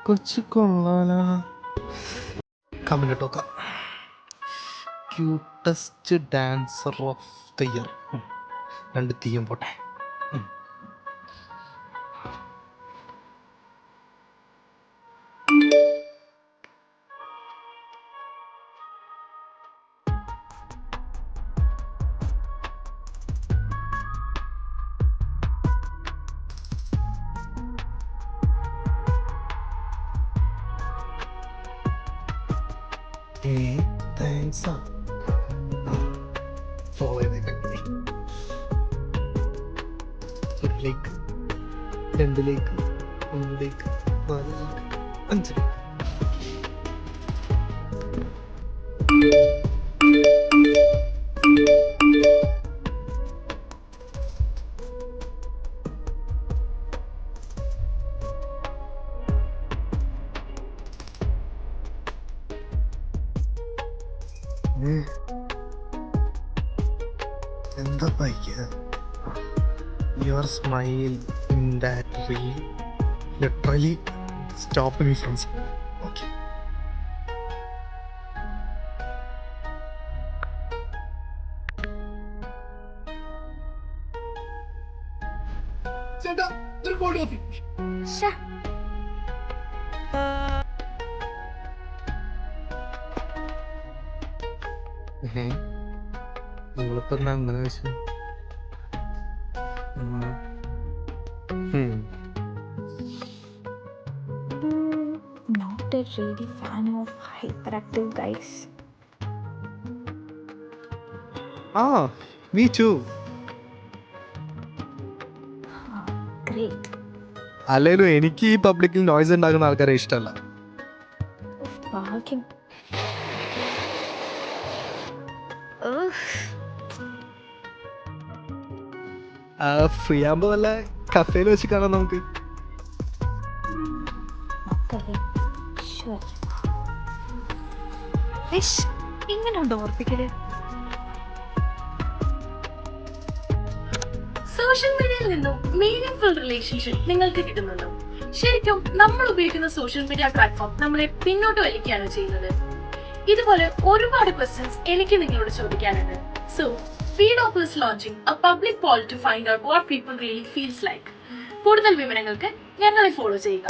കൊച്ചു കൊള്ളാല. കമന്റ് നോക്കാം. Cutest dancer of the year. 2 തീയും പോട്ടെ. താങ്ക്സ്. ഫോളോ ചെയ്തേക്കാം. 1 like, 2 like, 3 like, 4 like, 5 like. എന്താ പയ്യ? Your smile in that reel literally stop me from okay. ചേട്ടാ ഒരു കോടി കോപ്പി. നിങ്ങളിപ്പോ എന്താ അങ്ങനെ വെച്ചു? Not a really fan of hyperactive guys. Me too. Great. അല്ലേലും എനിക്ക് ഈ പബ്ലിക്കിൽ നോയ്സ് ഉണ്ടാക്കുന്ന ആൾക്കാരെ ഇഷ്ടമല്ല. ഭാഗ്യം. ഫ്രീ ആകുമ്പോ വല്ല കഫേയിൽ വെച്ച് കാണാം നമുക്ക്. ഇങ്ങനെയുണ്ടോ ഓർപ്പിക്കല്? സോഷ്യൽ മീഡിയയിൽ നിന്നും മീനിങ് ഫുൾ റിലേഷൻഷിപ്പ് നിങ്ങൾക്ക് കിട്ടുന്നുണ്ടോ? ശരിക്കും നമ്മൾ ഉപയോഗിക്കുന്ന സോഷ്യൽ മീഡിയ പ്ലാറ്റ്ഫോം നമ്മളെ പിന്നോട്ട് വലിക്കുകയാണ് ചെയ്യുന്നത്. ഇതുപോലെ ഒരുപാട് ക്വസ്റ്റ്യൻസ് എനിക്ക് നിങ്ങളോട് ചോദിക്കാനുണ്ട്. So Feedop is launching a public poll to find out what people really feels like. കൂടുതൽ വിവരങ്ങൾക്ക് ഞങ്ങളെ ഫോളോ ചെയ്യുക.